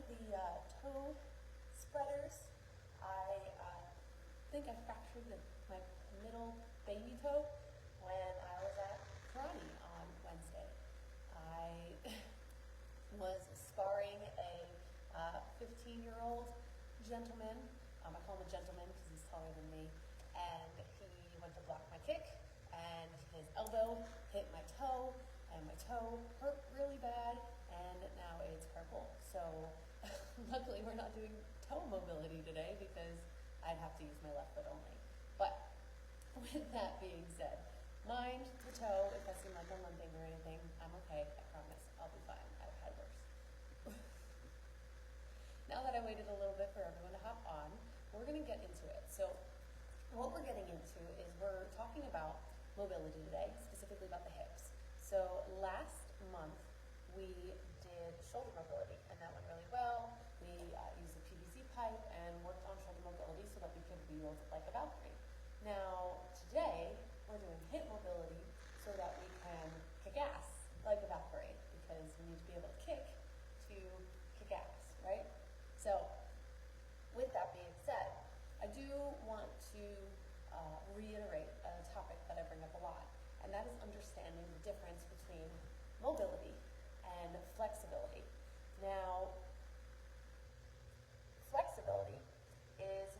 the toe spreaders, I think I fractured my middle baby toe when I was at karate on Wednesday. I was sparring a 15-year-old gentleman. I call him a gentleman because he's taller than me. And he went to block my kick, and his elbow hit my toe, and my toe hurt really bad, and now it's purple. So luckily we're not doing toe mobility today because I'd have to use my left foot only. But with that being said, mind the toe. If I seem like I'm limping or anything, I'm okay. I promise. I'll be fine. I've had worse. Now that I waited a little bit for everyone to hop on, we're going to get into it. So what we're getting into is we're talking about mobility today, specifically about the hips. So last month we did shoulder mobility, and that went really well. We used the PVC pipe and worked on shoulder mobility so that we could wield like a Valkyrie. Now today we're doing hip mobility so that we can kick ass like a Valkyrie, because we need to be able to kick ass, right? So with that being said, I do want to reiterate a topic that I bring up a lot, and that is understanding the difference between mobility and flexibility. Now, flexibility is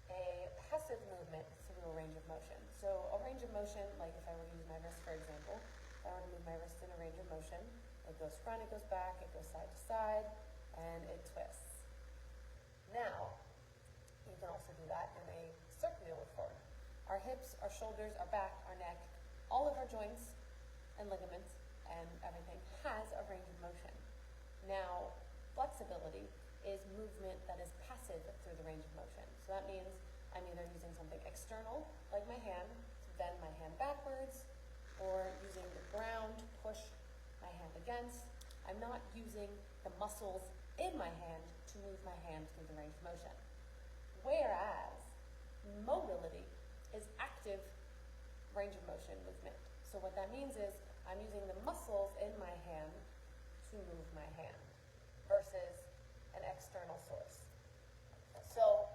a passive movement through a range of motion. So a range of motion, like if I were to use my wrist, for example, if I were to move my wrist in a range of motion, it goes front, it goes back, it goes side to side, and it twists. Now, you can also do that in a circular form. Our hips, our shoulders, our back, our neck, all of our joints and ligaments and everything has a range of motion. Now, flexibility is movement that is passive through the range of motion. So that means I'm either using something external, like my hand, to bend my hand backwards, or using the ground to push my hand against. I'm not using the muscles in my hand to move my hand through the range of motion. Whereas mobility is active range of motion movement. So what that means is I'm using the muscles in my hand to move my hand versus an external source. So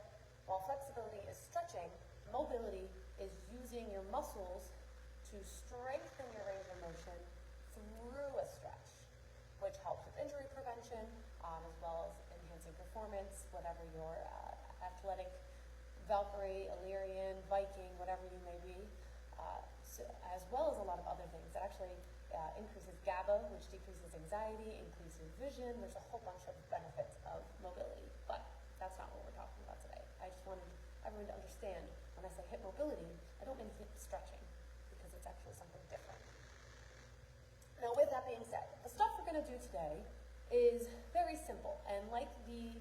while flexibility is stretching, mobility is using your muscles to strengthen your range of motion through a stretch, which helps with injury prevention, as well as enhancing performance, whatever your athletic, Valkyrie, Illyrian, Viking, whatever you may be, as well as a lot of other things. That actually increases GABA, which decreases anxiety, increases vision. There's a whole bunch of benefits of mobility, but that's not what we're talking about today. I just wanted everyone to understand when I say hip mobility, I don't mean hip stretching, because it's actually something different. Now, with that being said, the stuff we're going to do today is very simple, and like the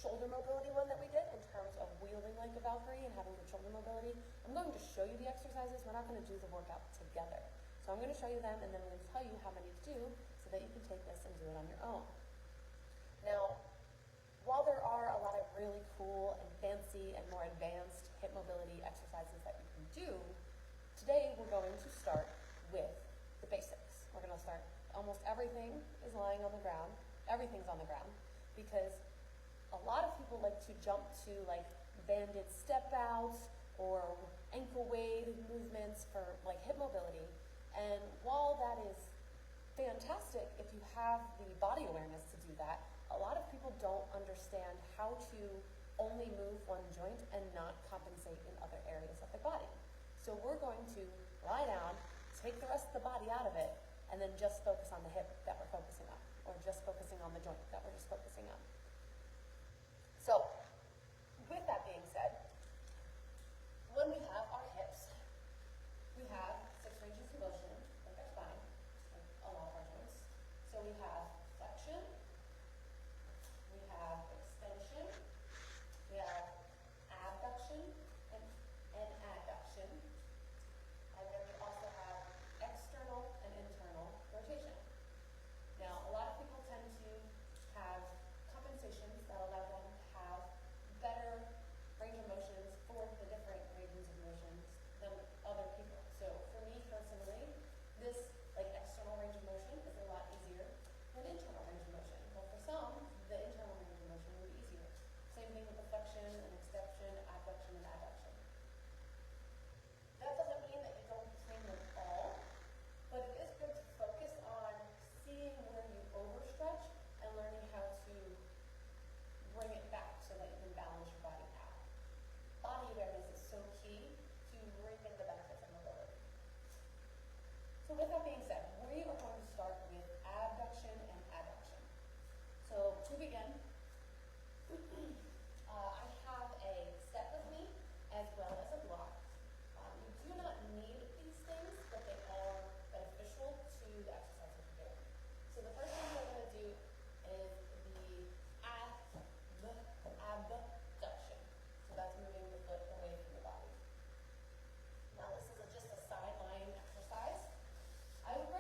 shoulder mobility one that we did in terms of wielding like a Valkyrie and having good shoulder mobility, I'm going to show you the exercises. We're not going to do the workout together. So I'm going to show you them, and then I'm going to tell you how many to do so that you can take this and do it on your own. Now, while there are a lot of really cool and fancy and more advanced hip mobility exercises that you can do, today we're going to start with the basics. We're going to start, almost everything is lying on the ground. Everything's on the ground, because a lot of people like to jump to like banded step outs or ankle weighted movements for like hip mobility. And while that is fantastic if you have the body awareness to do that, a lot of people don't understand how to only move one joint and not compensate in other areas of the body. So we're going to lie down, take the rest of the body out of it, and then just focus on the hip that we're focusing on, or just focusing on the joint that we're just focusing on. So, with that being said, when we have our hips, we have 6 ranges of motion, like our spine, like a lot of our joints. So we have flexion, we have extension, we have abduction and adduction, and then we also have external and internal rotation. Now, a lot of people tend to have So with that being said, we are going to start with abduction and adduction. So to begin, I have a set with me as well as a block. You do not need these things, but they are beneficial to the exercise that you're doing. So the first thing we're going to do is the abduction. So that's moving the foot away from the body. Now this is just a sideline exercise. I would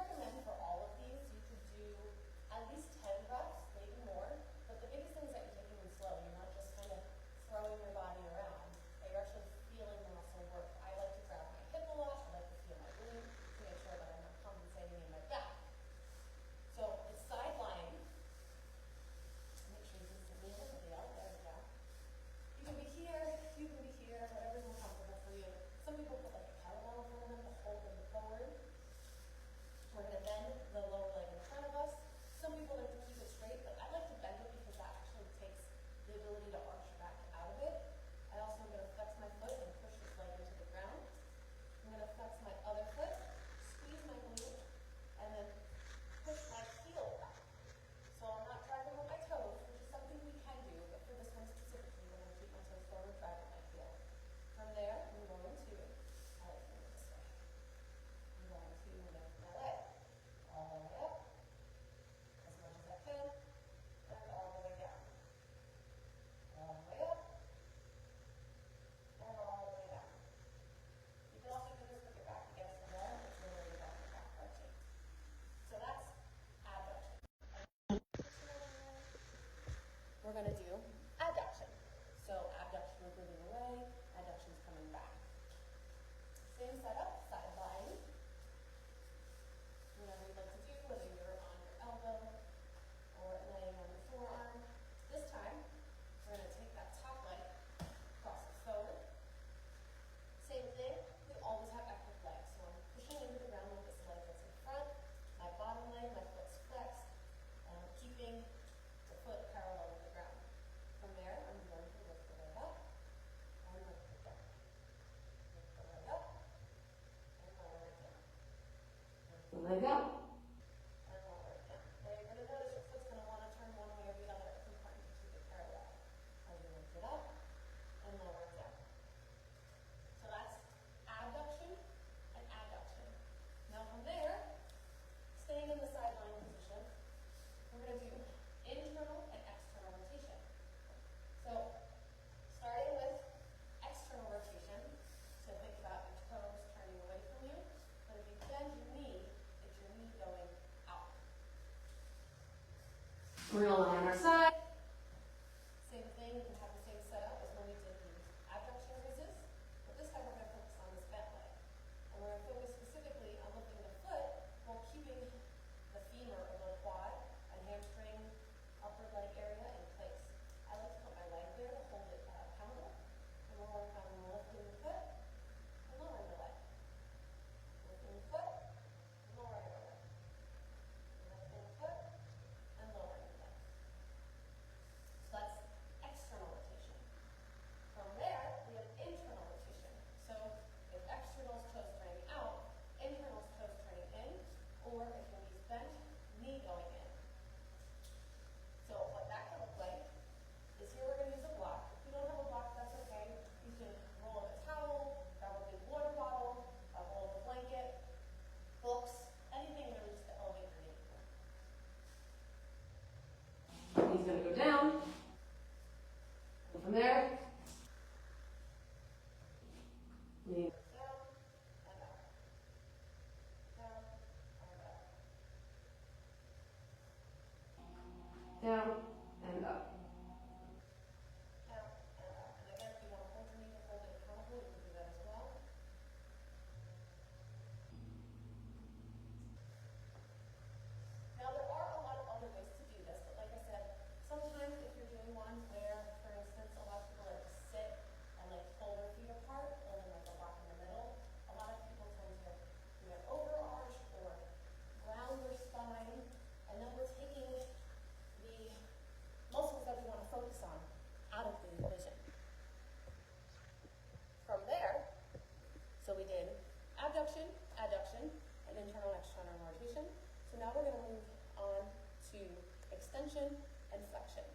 extension and flexion.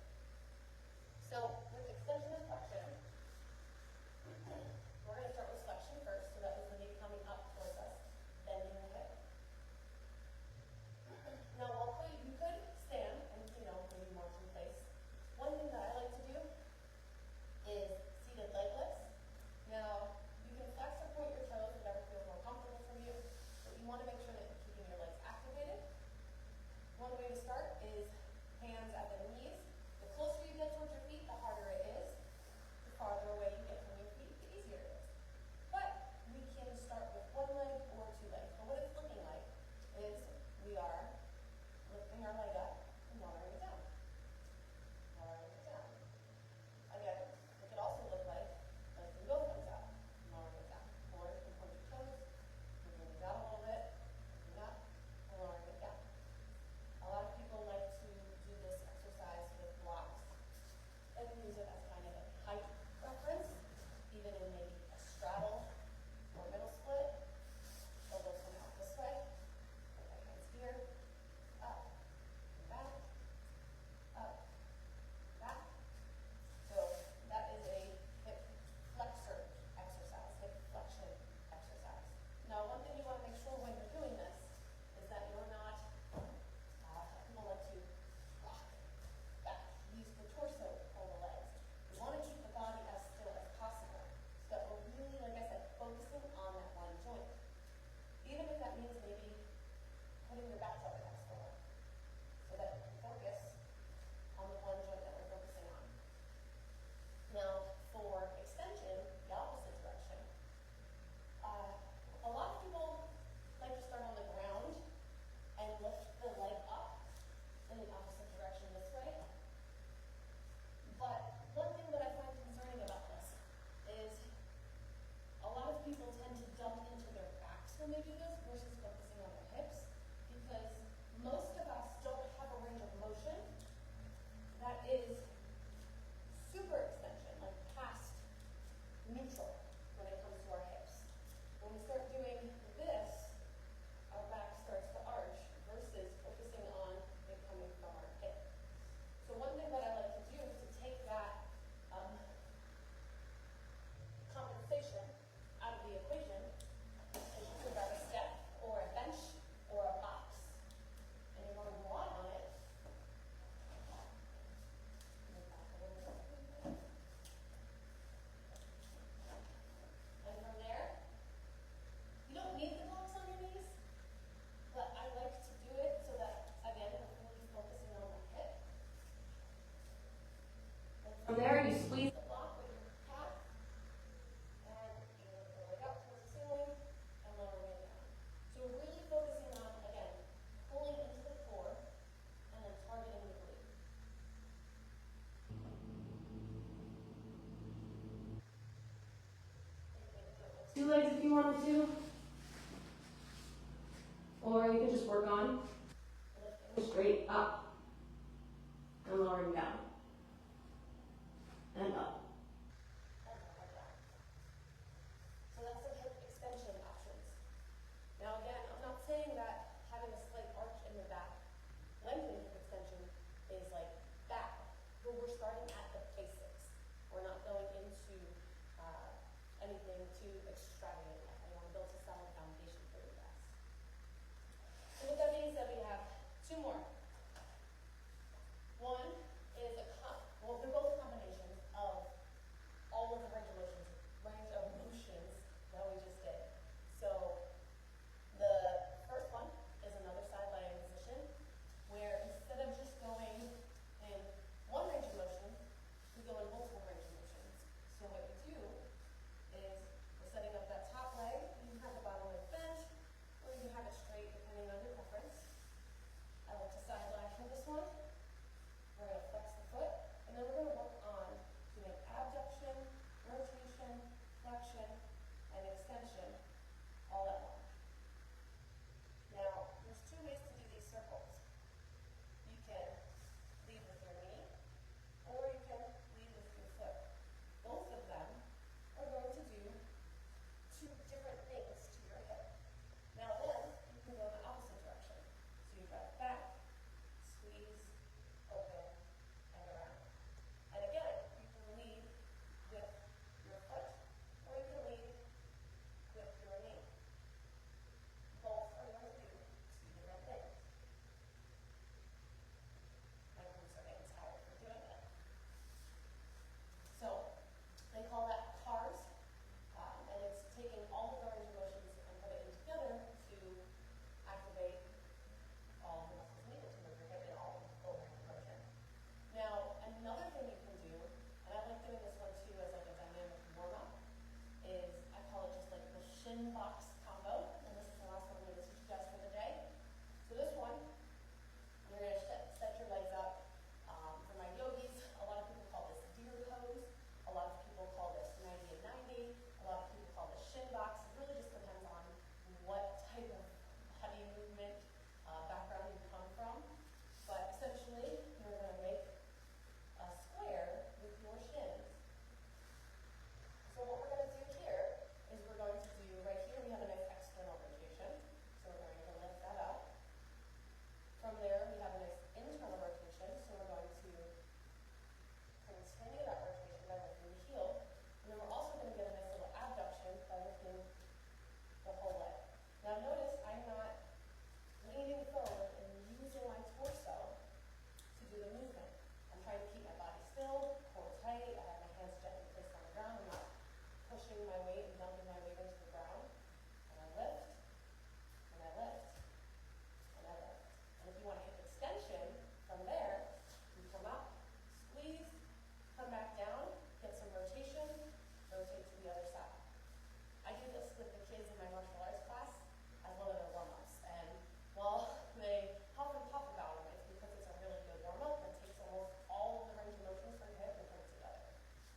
So with extension and flexion, we're going to start with flexion first, so that is the knee coming up towards us, bending the hip. Now, you could stand and, maybe march in place. One thing that I like to do is seated leg lifts. Now, you can flex or point your toes, whatever feels more comfortable for you, but you want to make sure that you're keeping your legs activated. One way to start is hands at the knees. The closer you get towards your feet, the harder it is. The farther away you get from your feet, the easier it is. But we can start with one leg or two legs. But what it's looking like is we are lifting our leg up and lowering it down. Lowering it down. Again, it could also look like lifting both legs up and lowering it down. Or you can point your toes, moving it out a little bit, lifting up and lowering it down. A lot of people like to do this exercise with blocks and use it as kind of a height reference, even in maybe a straddle or middle split. Elbows come out this way, right hands here, up, and back, up, back. So that is a hip flexor exercise, hip flexion exercise. Now, one thing you want to make sure when you're doing this is that you're not people like to rock back, use the torso or the legs. We want to keep the body as still as possible, so that we're really, like I said, focusing on that one joint. Even if that means maybe putting your back up next to it, so that you focus on the one joint that we're focusing on. Now, for extension, the opposite direction, a lot of people like to start on the ground and lift the leg up in the opposite direction this way. But one thing that I find concerning about this is a lot of people tend to dump into their backs when they do this versus focusing on their hips, because most of us don't have a range of motion that is super extension, like past neutral when it comes to our hips. When we start doing this, our back starts to arch versus focusing on it coming from our hip. So one thing that I like to do is to take that compensation out of the equation, is you could grab a step or a bench or a box, and you're going to lie on it. And from there, you don't need the blocks on your knees, but I like to do it so that, again, I'm really focusing on my hip. And from there, you squeeze the block with your calf, and you lift the leg up towards the ceiling and lowering it down. So we're really focusing on, again, pulling into the core and then targeting the glute. Two legs if you wanted to, or you can just work on lifting straight up and lowering down, and up, and lowering down. So that's the hip extension options. Now again, I'm not saying that having a slight arch in the back, lengthening hip extension, is like bad, but we're starting at the basics. We're not going into anything too extravagant yet. I want to build a solid foundation for you guys. So with that being said, we have two more. One is they're both combinations of all of the range of motions that we just did. So the first one is another side lying position, where instead of just going in one range of motion, we go in multiple range of motions. So what you do is we're setting up that top leg. You can have the bottom leg bent, or you can have it straight depending on your preference. I like to type of heavy movement background you come from, but essentially you're going to make a square with your shins. So what we're going to do here is we're going to do, right here we have a nice external rotation, so we're going to lift that up. From there we have a nice internal rotation, so we're going to continue that rotation by lifting the heel. And then we're also going to get a nice little abduction by lifting the whole leg. Now notice I'm not leaning forward and using my torso to do the movement. I'm trying to keep my body still, core tight, I have my hands gently placed on the ground, I'm not pushing my weight and dumping my weight into the ground. And I lift, and I lift, and I lift. And if you want a hip extension from there, you come up, squeeze, come back down, get some rotation, rotate to the other side. I do this with the kids in my martial arts class as one of their warm-ups. And while they huff and puff about them, it's because it's a really good warm-up that takes almost all of the range of motion for your hip and put it together.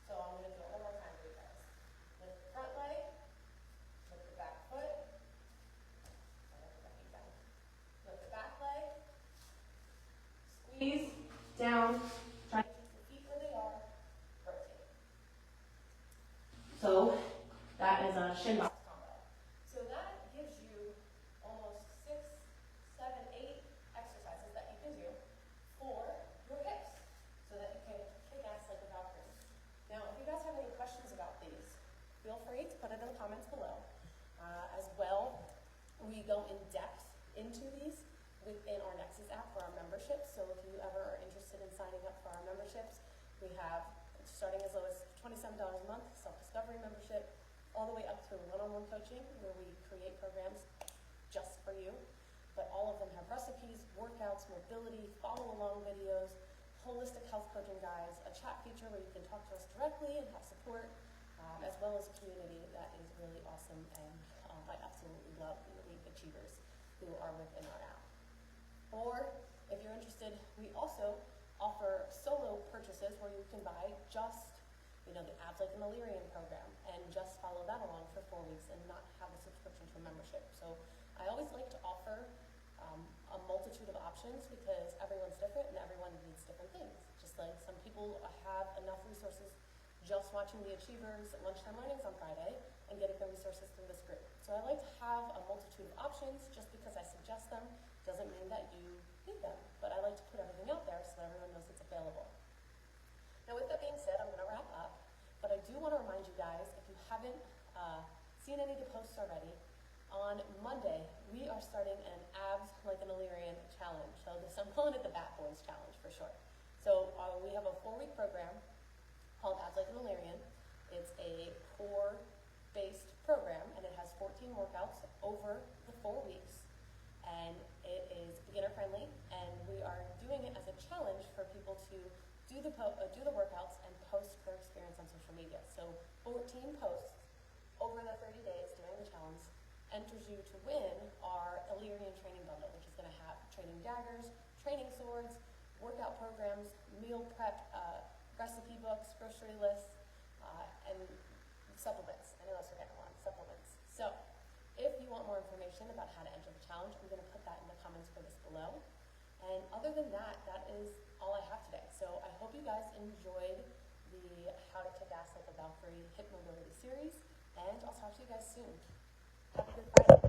So I'm going to do it one more time for you guys. Lift the front leg, lift the back foot, and lift the feet down. Lift the back leg, squeeze down, try to keep the feet where they are, rotate. So that is a shin box combo. So that gives you almost 6, 7, 8 exercises that you can do for your hips so that you can kick ass like a Valkyrie. Now, if you guys have any questions about these, feel free to put it in the comments below. As well, we go in depth into these within our Nexus app for our memberships. So if you ever are interested in signing up for our memberships, we have starting as low as $27 a month, self-discovery membership, all the way up to one-on-one coaching where we create programs just for you. But all of them have recipes, workouts, mobility, follow-along videos, holistic health coaching guides, a chat feature where you can talk to us directly and have support, as well as a community that is really awesome, and I absolutely love the elite achievers who are within our app. Or if you're interested, we also offer solo purchases where you can buy just, the Abs Like an Illyrian program and just follow that along for 4 weeks and not have a subscription to a membership. So I always like to offer a multitude of options because everyone's different and everyone needs different things. Just like some people have enough resources just watching the Achievers Lunchtime Learnings on Friday and getting the resources through this group. So I like to have a multitude of options. Just because I suggest them doesn't mean that you need them, but I like to put everything out there so that everyone knows it's available. Now with that being said, I'm going to wrap up, but I do want to remind you guys, if you haven't seen any of the posts already, on Monday we are starting an Abs Like an Illyrian challenge. So I'm calling it the Bat Boys Challenge for short. So we have a 4-week program called Abs Like an Illyrian. It's a core-based program, and it has 14 workouts over the 4 weeks. And it is beginner friendly, and we are doing it as a challenge for people to do the workouts and post their experience on social media. So 14 posts over the 30 days during the challenge enters you to win our Illyrian training bundle, which is going to have training daggers, training swords, workout programs, meal prep, recipe books, grocery lists, and supplements. I know I was forgetting one, supplements. So if you want more information about how to enter the challenge, I'm going to put that in the comments for this below. And other than that, that is all I have today. So I hope you guys enjoyed the How to Kick Ass Like a Valkyrie Hip Mobility series, and I'll talk to you guys soon. Have a good Friday.